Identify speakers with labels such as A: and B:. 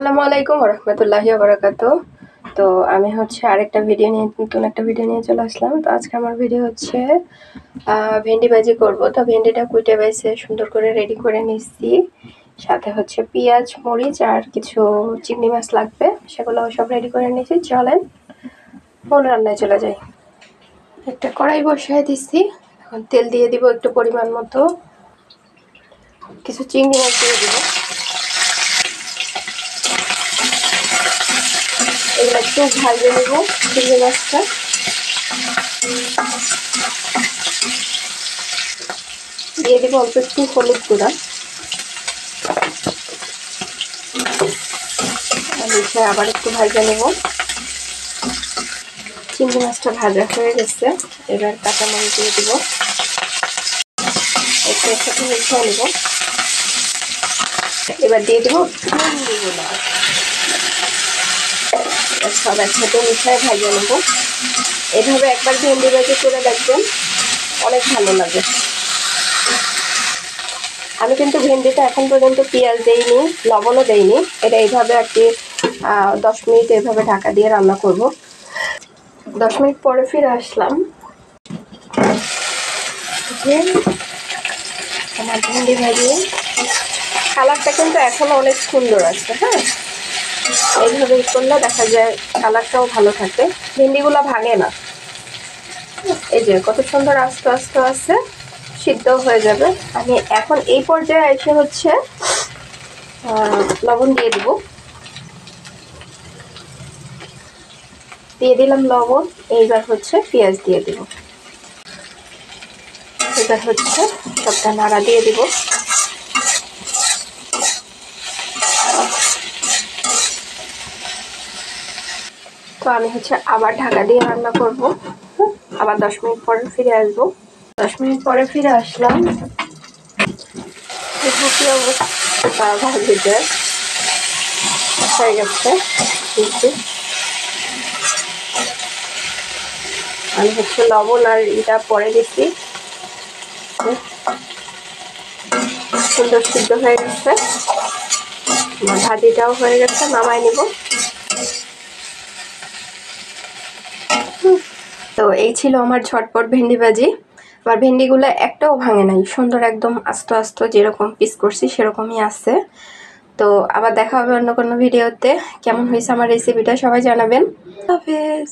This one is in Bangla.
A: আসসালামু আলাইকুম ওয়া রাহমাতুল্লাহি ওয়া বারাকাতুহু। তো আমি হচ্ছে আরেকটা ভিডিও নিয়ে নতুন একটা ভিডিও নিয়ে চলে আসলাম। তো আজকে আমার ভিডিও হচ্ছে ভেন্ডি ভাজি করব। তো ভেন্ডিটা কুইটে বেছে সুন্দর করে রেডি করে নিচ্ছি। সাথে হচ্ছে পেঁয়াজ, মরিচ আর কিছু চিংড়ি মাছ লাগবে, সেগুলো সব রেডি করে নিয়েছি। চলেন মূল রান্নায় চলে যাই। একটা কড়াই বসিয়ে দিচ্ছি, এখন তেল দিয়ে দিব একটু পরিমাণ মতো, কিছু চিংড়ি মাছ দিয়ে দিব। এগুলো একটু ভাজে নেব চিংড়ি মাছটা। দিয়ে দেবো অল্প একটু হলুদ গুঁড়া, আবার একটু ভাজা নেব। চিংড়ি মাছটা ভাজা হয়ে গেছে, এবার কাঁচামরিচ দিয়ে দেবো, একটু মিশিয়ে নেব। এবার দিয়ে দেবো ভেন্ডিগুলো, সব একসাথে মিশিয়ে ভাজা নেব। এভাবে একবার ভেন্ডি ভাজি করে দেখবেন, অনেক ভালো লাগে। আমি কিন্তু ভেন্ডিটা এখন পর্যন্ত পেঁয়াজ দেইনি, লবণও দেইনি। এটা এইভাবে আর কি 10 মিনিট এইভাবে ঢাকা দিয়ে রান্না করব। 10 মিনিট পরে ফিরে আসলাম। আমার ভেন্ডি ভাজি কালারটা কিন্তু এখনো অনেক সুন্দর আছে। হ্যাঁ, এইভাবে করলে দেখা যায় কালারটাও ভালো থাকে, ভেন্ডিগুলো ভাঙে না। এই যে কত সুন্দর আস্তে আস্তে আছে, সিদ্ধ হয়ে যাবে। আমি এখন এই পর্যায়ে এসে হচ্ছে লবণ দিয়ে দিব। দিয়ে দিলাম লবণ। এইবার হচ্ছে পেঁয়াজ দিয়ে দিব। এবার হচ্ছে সবটা নাড়া দিয়ে দিব। তো আমি হচ্ছে আবার ঢাকা দিয়ে রান্না করব। আবার 10 মিনিট পরে ফিরে আসবো। 10 মিনিট পরে ফিরে আসলাম। ভাজিতে হয়ে গেছে। আমি হচ্ছে লবণ আর এটা পরে দিচ্ছি। সুন্দর সিদ্ধ হয়ে গেছে, আমার ভাজিটাও হয়ে গেছে, নামাই নিব। তো এই ছিল আমার ঝটপট ভেন্ডি ভাজি। আমার ভেন্ডিগুলো একটাও ভাঙে নাই, সুন্দর একদম আস্ত আস্ত যেরকম পিস করছি সেরকমই আছে। তো আবার দেখা হবে অন্য কোনো ভিডিওতে। কেমন হয়েছে আমার রেসিপিটা সবাই জানাবেন। হাফেজ।